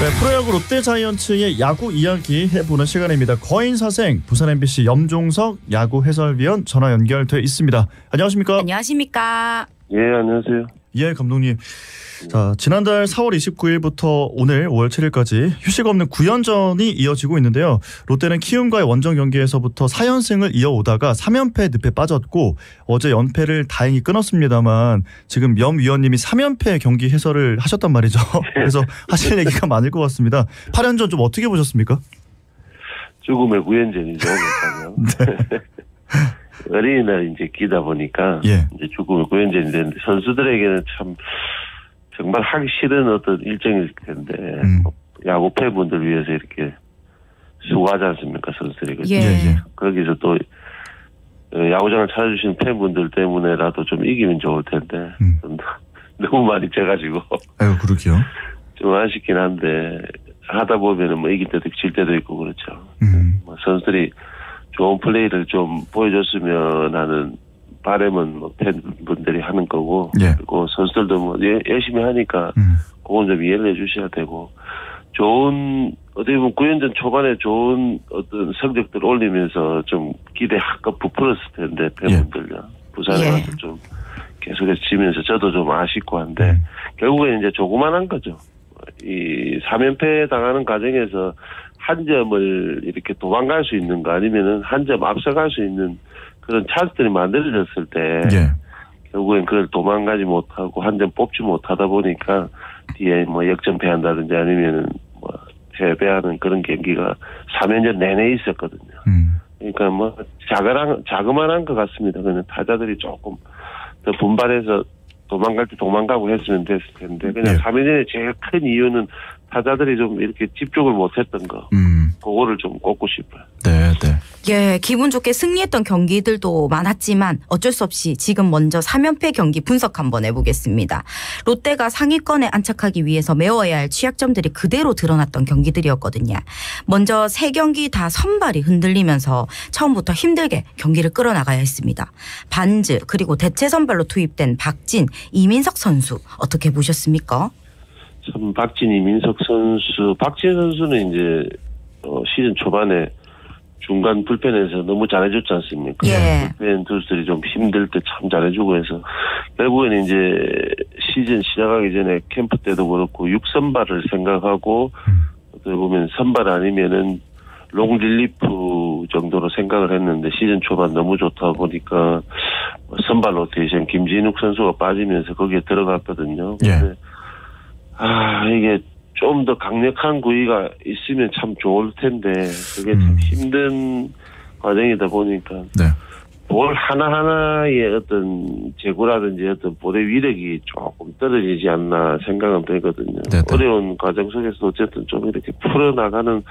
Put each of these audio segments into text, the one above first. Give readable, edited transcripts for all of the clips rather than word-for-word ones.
네, 프로야구 롯데자이언츠의 야구 이야기 해보는 시간입니다. 거인사생 부산 MBC 염종석 야구 해설위원 전화 연결돼 있습니다. 안녕하십니까? 안녕하십니까? 예, 안녕하세요. 예, 감독님. 자, 지난달 4월 29일부터 오늘 5월 7일까지 휴식 없는 9연전이 이어지고 있는데요. 롯데는 키움과의 원정 경기에서부터 4연승을 이어오다가 3연패 늪에 빠졌고 어제 연패를 다행히 끊었습니다만 지금 염 위원님이 3연패 경기 해설을 하셨단 말이죠. 그래서 하실 얘기가 많을 것 같습니다. 8연전 좀 어떻게 보셨습니까? 죽음의 9연전이죠. 네. 어린이날 이제 끼다 보니까 예. 이제 죽음의 9연전이 되는데 선수들에게는 참 정말 하기 싫은 어떤 일정일 텐데 야구 팬분들 위해서 이렇게 수고하지 않습니까, 선수들이. 예. 거기서 또 야구장을 찾아주신 팬분들 때문에라도 좀 이기면 좋을 텐데 너무 많이 져가지고 아유, 그러게요. 좀 아쉽긴 한데 하다 보면은 뭐 이길 때도 질 때도 있고 그렇죠. 뭐 선수들이 좋은 플레이를 좀 보여줬으면 하는 바람은 뭐 팬분들이 하는 거고, 예. 그리고 선수들도 뭐 열심히 하니까 그건 좀 이해를 해주셔야 되고, 좋은 어떻게 보면 9연전 초반에 좋은 어떤 성적들을 올리면서 좀 기대 한껏 부풀었을 텐데 팬분들요. 부산에 예. 와서 좀 계속해서 지면서 저도 좀 아쉽고 한데 결국엔 이제 조그만한 거죠. 이 3연패 당하는 과정에서 한 점을 이렇게 도망갈 수 있는 거 아니면은 한 점 앞서갈 수 있는 그런 찬스들이 만들어졌을 때 예. 결국엔 그걸 도망가지 못하고 한 점 뽑지 못하다 보니까 뒤에 뭐 역전패한다든지 아니면은 뭐 패배하는 그런 경기가 3연전 내내 있었거든요. 그러니까 뭐 자그만한 것 같습니다. 그냥 타자들이 조금 더 분발해서 도망갈 때 도망가고 했으면 됐을 텐데 그냥 3연전의 제일 큰 이유는 타자들이 좀 이렇게 집중을 못했던 거. 그거를 좀 꼽고 싶어요. 네, 네. 예, 기분 좋게 승리했던 경기들도 많았지만 어쩔 수 없이 지금 먼저 3연패 경기 분석 한번 해보겠습니다. 롯데가 상위권에 안착하기 위해서 메워야 할 취약점들이 그대로 드러났던 경기들이었거든요. 먼저 3경기 다 선발이 흔들리면서 처음부터 힘들게 경기를 끌어나가야 했습니다. 반즈 그리고 대체 선발로 투입된 박진, 이민석 선수 어떻게 보셨습니까? 참 박진, 이민석 선수, 박진 선수는 이제 시즌 초반에 중간 불펜에서 너무 잘해줬지 않습니까? 예. 불펜 투수들이 좀 힘들 때 참 잘해주고 해서 결국에는 이제 시즌 시작하기 전에 캠프 때도 그렇고 6선발을 생각하고 어떻게 보면 선발 아니면은 롱 릴리프 정도로 생각을 했는데 시즌 초반 너무 좋다 보니까 선발 로테이션 김진욱 선수가 빠지면서 거기에 들어갔거든요. 예. 이게 좀 더 강력한 구위가 있으면 참 좋을 텐데 그게 참 힘든 과정이다 보니까 네. 볼 하나하나의 어떤 제구라든지 어떤 볼의 위력이 조금 떨어지지 않나 생각은 되거든요. 네네. 어려운 과정 속에서 어쨌든 좀 이렇게 풀어나가는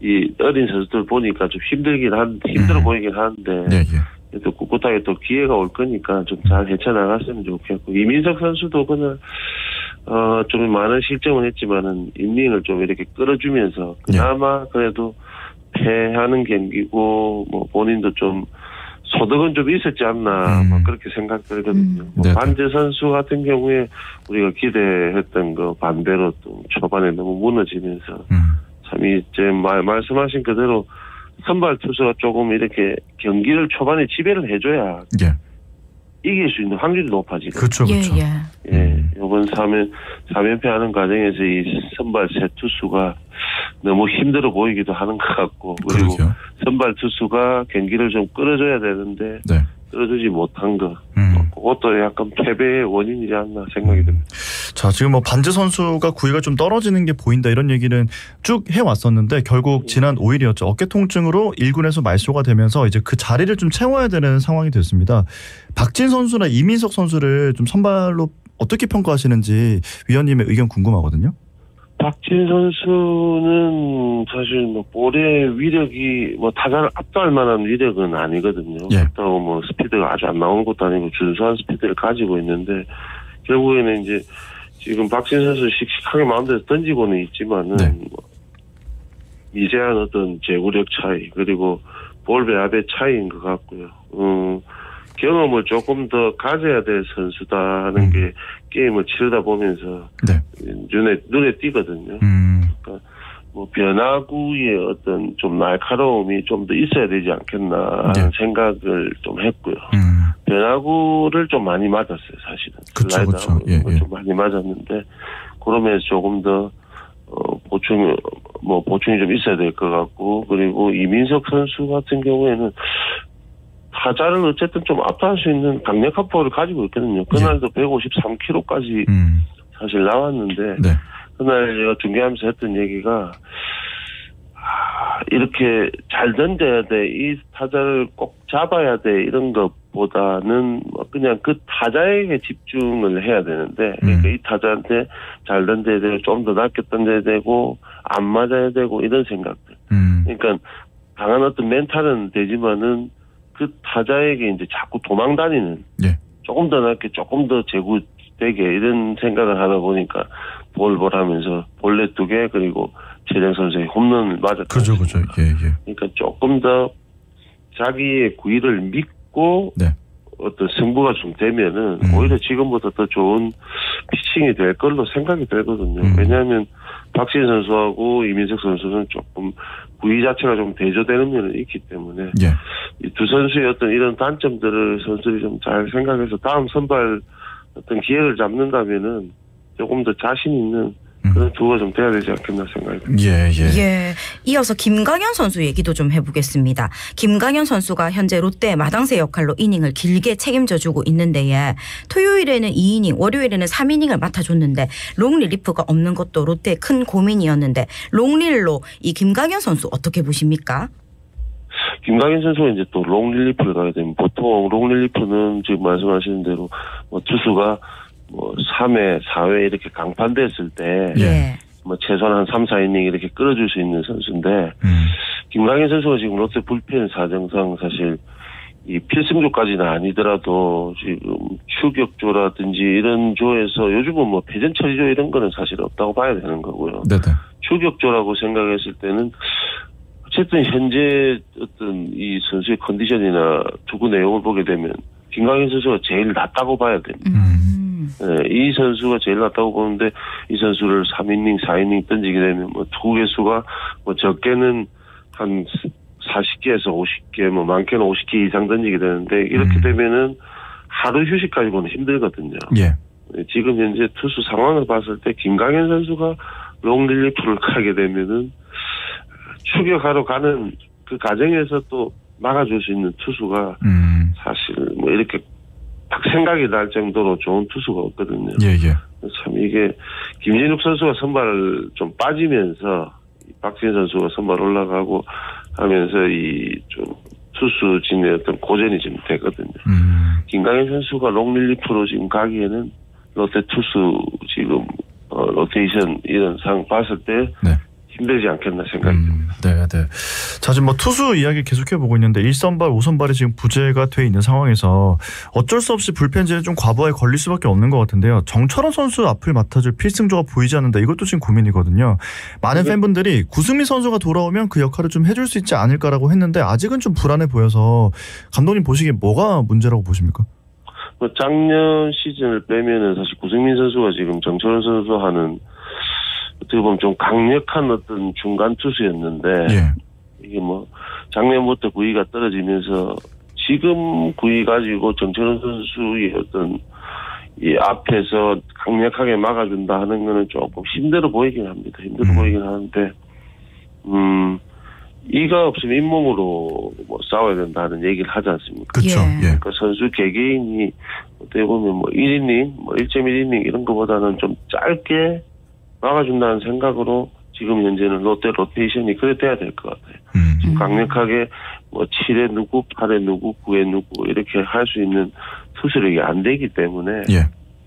이 어린 선수들 보니까 좀 힘들어 보이긴 하는데 예, 예. 또 꿋꿋하게 또 기회가 올 거니까 좀 잘 헤쳐나갔으면 좋겠고 이민석 선수도 그냥 좀 많은 실점은 했지만은 인닝을 좀 이렇게 끌어주면서 그나마 그래도 패하는 경기고 뭐 본인도 좀 소득은 좀 있었지 않나 뭐 그렇게 생각들거든요. 반지 선수 같은 경우에 우리가 기대했던 거 반대로 또 초반에 너무 무너지면서 참 이제 말씀하신 그대로 선발 투수가 조금 이렇게 경기를 초반에 지배를 해줘야 예. 이길 수 있는 확률이 높아지거든요. 그렇죠, 그렇죠. 예. 이번 3연패 하는 과정에서 이 선발 세 투수가 너무 힘들어 보이기도 하는 것 같고 그리고 그러게요. 선발 투수가 경기를 좀 끌어줘야 되는데 네. 끌어주지 못한 거 그것도 약간 패배의 원인이지 않나 생각이 듭니다. 자, 지금 뭐 반지 선수가 구위가 좀 떨어지는 게 보인다 이런 얘기는 쭉 해왔었는데 결국 지난 5일이었죠. 어깨 통증으로 1군에서 말소가 되면서 이제 그 자리를 좀 채워야 되는 상황이 됐습니다. 박진 선수나 이민석 선수를 좀 선발로 어떻게 평가하시는지 위원님의 의견 궁금하거든요. 박진 선수는 사실 뭐 볼의 위력이 뭐 타자를 압도할 만한 위력은 아니거든요. 예. 그렇다고 뭐 스피드가 아주 안 나오는 것도 아니고 준수한 스피드를 가지고 있는데 결국에는 이제 지금 박진 선수 씩씩하게 마운드에서 던지고는 있지만은 뭐 미세한 어떤 제구력 차이 그리고 볼 배합의 차이인 것 같고요. 경험을 조금 더 가져야 될 선수다 하는 게 게임을 치르다 보면서 눈에 띄거든요. 뭐 변화구의 어떤 좀 날카로움이 좀 더 있어야 되지 않겠나 하는 생각을 좀 했고요. 변화구를 좀 많이 맞았어요, 사실은. 그렇죠. 예, 예. 좀 많이 맞았는데 그러면서 조금 더 보충이 좀 있어야 될 것 같고, 그리고 이민석 선수 같은 경우에는 타자를 어쨌든 좀 압도할 수 있는 강력한 볼을 가지고 있거든요. 그날도 153km까지 사실 나왔는데, 네. 그날 제가 중계하면서 했던 얘기가, 이렇게 잘 던져야 돼, 이 타자를 꼭 잡아야 돼, 이런 것보다는 그냥 그 타자에게 집중을 해야 되는데, 그러니까 이 타자한테 잘 던져야 되고, 좀 더 낮게 던져야 되고, 안 맞아야 되고, 이런 생각들. 그러니까 강한 어떤 멘탈은 되지만은 그 타자에게 이제 자꾸 도망다니는, 예. 조금 더 낮게, 조금 더 제구되게 이런 생각을 하다 보니까 볼볼 하면서 볼넷 2개, 그리고 최정 선수의 홈런을 맞았죠. 그죠. 예. 그러니까 조금 더 자기의 구위를 믿고 네. 어떤 승부가 좀 되면은 오히려 지금보다 더 좋은 피칭이 될 걸로 생각이 들거든요. 왜냐하면 박시인 선수하고 이민석 선수는 조금 구위 자체가 좀 대조되는 면이 있기 때문에 예. 이 두 선수의 어떤 이런 단점들을 선수들이 좀 잘 생각해서 다음 선발 어떤 기회를 잡는다면은 조금 더 자신 있는 그런 투구가 좀 돼야 되지 않겠나 생각합니다. 예. 이어서 김강현 선수 얘기도 좀 해보겠습니다. 김강현 선수가 현재 롯데 마당새 역할로 이닝을 길게 책임져주고 있는데, 토요일에는 2이닝, 월요일에는 3이닝을 맡아줬는데 롱 릴리프가 없는 것도 롯데의 큰 고민이었는데, 롱릴로 이 김강현 선수 어떻게 보십니까? 김강현 선수가 이제 또 롱 릴리프를 가게 되면, 보통 롱 릴리프는 지금 말씀하시는 대로 투수가 3회, 4회 이렇게 강판됐을 때, 최소한 한 3, 4이닝 이렇게 끌어줄 수 있는 선수인데, 김강현 선수가 지금 롯데 불펜 사정상 사실 이 필승조까지는 아니더라도 지금 추격조라든지 이런 조에서 요즘은 패전 처리조 이런 거는 사실 없다고 봐야 되는 거고요. 네네. 추격조라고 생각했을 때는 어쨌든 현재 어떤 이 선수의 컨디션이나 투구 내용을 보게 되면 김강현 선수가 제일 낫다고 봐야 됩니다. 네, 이 선수가 제일 낫다고 보는데, 이 선수를 3이닝, 4이닝 던지게 되면 투구 개수가 적게는 한 40개에서 50개, 많게는 50개 이상 던지게 되는데, 이렇게 되면은 하루 휴식 가지고는 힘들거든요. 예. 지금 현재 투수 상황을 봤을 때 김강현 선수가 롱 릴리프를 가게 되면은 추격하러 가는 그 과정에서 또 막아줄 수 있는 투수가 사실 이렇게 딱 생각이 날 정도로 좋은 투수가 없거든요. 예. 참 이게 김진욱 선수가 선발을 좀 빠지면서 박진 선수가 선발 올라가고 하면서 이 좀 투수진의 어떤 고전이 좀 되거든요. 김강현 선수가 롱 릴리프로 지금 가기에는 롯데 투수 지금 로테이션 이런 상 봤을 때 힘들지 않겠나 생각합니다. 네. 자, 지금 투수 이야기 계속해보고 있는데 1선발, 5선발이 지금 부재가 돼 있는 상황에서 어쩔 수 없이 불펜진에 좀 과부하에 걸릴 수밖에 없는 것 같은데요. 정철원 선수 앞을 맡아줄 필승조가 보이지 않는다. 이것도 지금 고민이거든요. 많은 팬분들이 구승민 선수가 돌아오면 그 역할을 좀 해줄 수 있지 않을까라고 했는데 아직은 좀 불안해 보여서 감독님 보시기에 뭐가 문제라고 보십니까? 작년 시즌을 빼면은 사실 구승민 선수가 지금 정철원 선수하는 어떻게 보면 좀 강력한 어떤 중간 투수였는데, 이게 작년부터 구위가 떨어지면서 지금 구위 가지고 정철원 선수의 어떤 이 앞에서 강력하게 막아준다 하는 거는 조금 힘들어 보이긴 합니다. 보이긴 하는데, 이가 없으면 잇몸으로 싸워야 된다는 얘기를 하지 않습니까? 그렇죠. 그러니까 선수 개개인이 어떻게 보면 1이닝, 1.1이닝 이런 것보다는 좀 짧게 막아준다는 생각으로 지금 현재는 롯데 로테이션이 그래 돼야 될 것 같아요. 지금 강력하게 7회 누구, 8회 누구, 9회 누구 이렇게 할 수 있는 투수력이 안 되기 때문에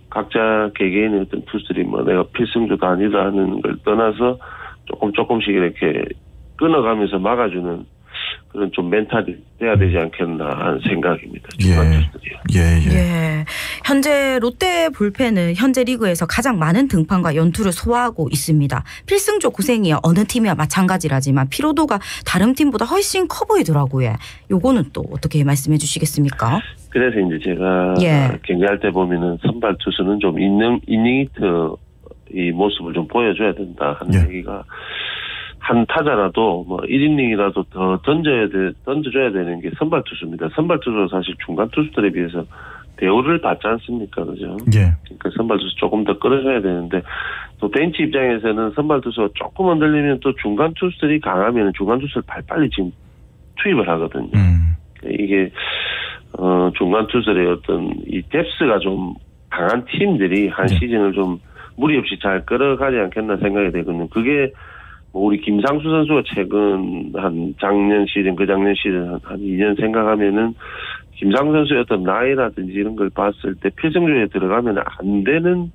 각자 개개인의 어떤 투수들이 내가 필승조다 아니다 하는 걸 떠나서 조금씩 이렇게 끊어가면서 막아주는 그런 좀 멘탈이 돼야 되지 않겠나 하는 생각입니다. 예. 현재 롯데 불펜은 현재 리그에서 가장 많은 등판과 연투를 소화하고 있습니다. 필승조 고생이야 어느 팀이야 마찬가지라지만 피로도가 다른 팀보다 훨씬 커 보이더라고요. 요거는 또 어떻게 말씀해 주시겠습니까? 그래서 이제 제가 경기할 때 보면은 선발 투수는 좀 이닝 히트 이 모습을 좀 보여줘야 된다 하는 얘기가 한 타자라도 뭐 1이닝이라도 더 던져줘야 되는 게 선발 투수입니다. 선발 투수는 사실 중간 투수들에 비해서 대우를 받지 않습니까, 그죠? 예. 그러니까 선발 투수 조금 더 끌어줘야 되는데 또 벤치 입장에서는 선발 투수가 조금 흔들리면 또 중간 투수들이 강하면 중간 투수를 빨리 지금 투입을 하거든요. 이게 중간 투수의 어떤 이 뎁스가 좀 강한 팀들이 한 시즌을 좀 무리 없이 잘 끌어가지 않겠나 생각이 되거든요. 그게 뭐 우리 김상수 선수가 최근 한 작년 시즌, 그작년 시즌 한 2년 생각하면은 김상수 선수의 어떤 나이라든지 이런 걸 봤을 때 필승조에 들어가면 안 되는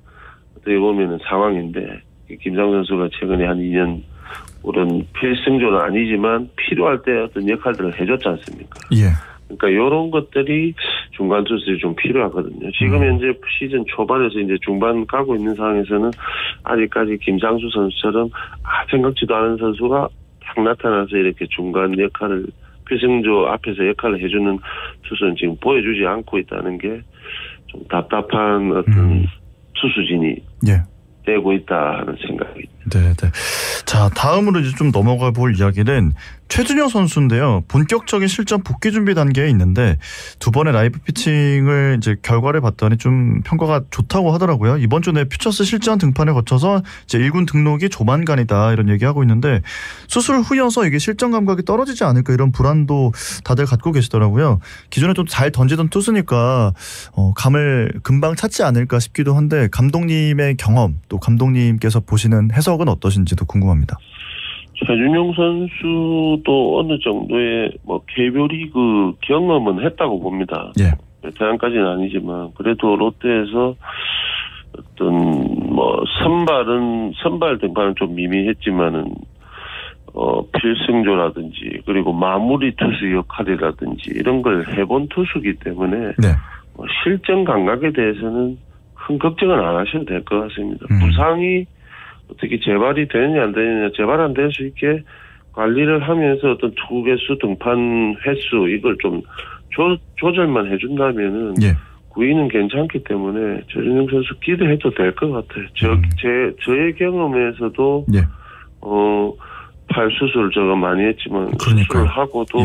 어떻게 보면은 상황인데 김상수 선수가 최근에 한 2년 그런 필승조는 아니지만 필요할 때 어떤 역할들을 해줬지 않습니까? 예. 그러니까 이런 것들이 중간 투수들이 좀 필요하거든요. 지금 현재 시즌 초반에서 이제 중반 가고 있는 상황에서는 아직까지 김상수 선수처럼 생각지도 않은 선수가 딱 나타나서 이렇게 중간 역할을 필승조 앞에서 역할을 해주는 투수는 지금 보여주지 않고 있다는 게 좀 답답한 어떤 투수진이 되고 있다 하는 생각이. 네. 자, 다음으로 이제 좀 넘어가 볼 이야기는 최준영 선수인데요. 본격적인 실전 복귀 준비 단계에 있는데 두 번의 라이브 피칭을 이제 결과를 봤더니 좀 평가가 좋다고 하더라고요. 이번 주 내 퓨처스 실전 등판을 거쳐서 이제 1군 등록이 조만간이다 이런 얘기하고 있는데 수술 후여서 이게 실전 감각이 떨어지지 않을까 이런 불안도 다들 갖고 계시더라고요. 기존에 좀 잘 던지던 투수니까 감을 금방 찾지 않을까 싶기도 한데 감독님의 경험 또 감독님께서 보시는 해석은 어떠신지도 궁금합니다. 최준용 선수도 어느 정도의 뭐 KBO 리그 경험은 했다고 봅니다. 예. 베테랑까지는 아니지만 그래도 롯데에서 어떤 뭐 선발 등판은 좀 미미했지만은 필승조라든지 그리고 마무리 투수 역할이라든지 이런 걸 해본 투수기 때문에 뭐 실전 감각에 대해서는 큰 걱정은 안 하셔도 될 것 같습니다. 부상이 어떻게 재발이 되느냐 안 되느냐 재발 안 될 수 있게 관리를 하면서 어떤 투구개수 등판 횟수 이걸 좀 조절만 해준다면은 구위는 괜찮기 때문에 최준용 선수 기대해도 될 것 같아요. 저의 경험에서도 팔 수술 제가 많이 했지만 수술을 하고도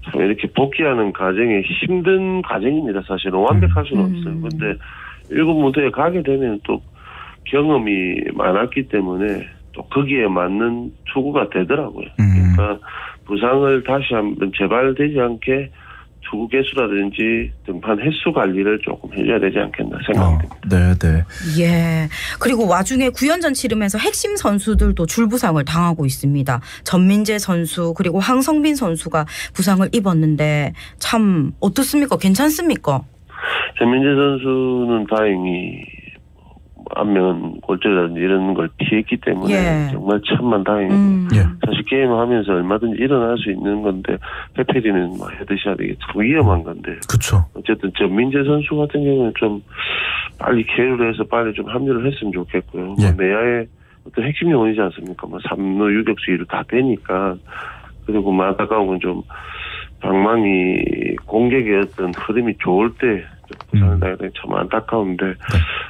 참 이렇게 복귀하는 과정이 힘든 과정입니다. 사실은 완벽할 수는 없어요. 근데 1군 무대에 가게 되면 또 경험이 많았기 때문에 또 거기에 맞는 투구가 되더라고요. 그러니까 부상을 다시 한번 재발되지 않게 투구 개수라든지 등판 횟수 관리를 조금 해줘야 되지 않겠나 생각합니다. 네. 예. 그리고 와중에 구연전 치르면서 핵심 선수들도 줄부상을 당하고 있습니다. 전민재 선수 그리고 황성빈 선수가 부상을 입었는데 참 어떻습니까? 괜찮습니까? 전민재 선수는 다행히 안면 골절이라든지 이런 걸 피했기 때문에 정말 천만 다행이고 사실 게임을 하면서 얼마든지 일어날 수 있는 건데 해피리는 뭐 해드셔야 되게 참 위험한 건데 그렇죠. 어쨌든 전민재 선수 같은 경우는 좀 빨리 계류를 해서 빨리 좀 합류를 했으면 좋겠고요. 뭐 내야의 어떤 핵심 요원이지 않습니까? 뭐 3루 유격수 2루 다 되니까 그리고 뭐 안타까운 건 좀 방망이 공격의 어떤 흐름이 좋을 때 부상을 당하는 게 참 안타까운데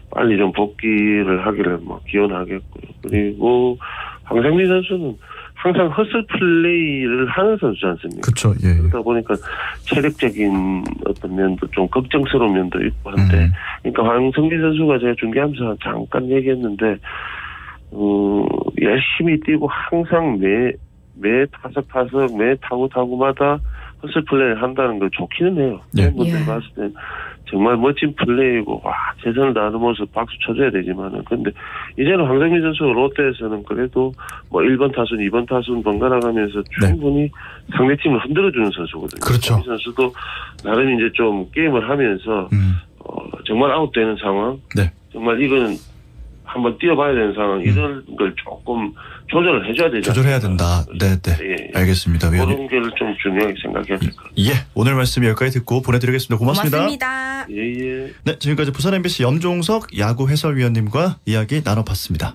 빨리 좀 복귀를 하기를 뭐 기원하겠고요. 그리고 황성민 선수는 항상 허슬 플레이를 하는 선수지 않습니까? 그렇죠. 그러다 보니까 체력적인 어떤 면도 좀 걱정스러운 면도 있고 한데 그러니까 황성민 선수가 제가 중계하면서 잠깐 얘기했는데 열심히 뛰고 항상 매 타석 매 타구마다 허슬 플레이를 한다는 걸 좋기는 해요. 팬분들 봤을 땐 정말 멋진 플레이고 최선을 다하는 모습 박수 쳐줘야 되지만은 근데 이제는 황성민 선수가 롯데에서는 그래도 뭐 1번 타순 2번 타순 번갈아가면서 충분히 상대팀을 흔들어주는 선수거든요. 그렇죠. 이 선수도 나름 이제 좀 게임을 하면서 정말 아웃되는 상황 정말 이거는 한번 뛰어봐야 되는 상황 이런 걸 조금 조절을 해줘야 되죠. 조절해야 된다. 네. 알겠습니다. 그런 게 좀 중요하게 생각해야 될 것 같아요. 오늘 말씀 여기까지 듣고 보내드리겠습니다. 고맙습니다. 예. 네, 지금까지 부산 MBC 염종석 야구 해설위원님과 이야기 나눠봤습니다.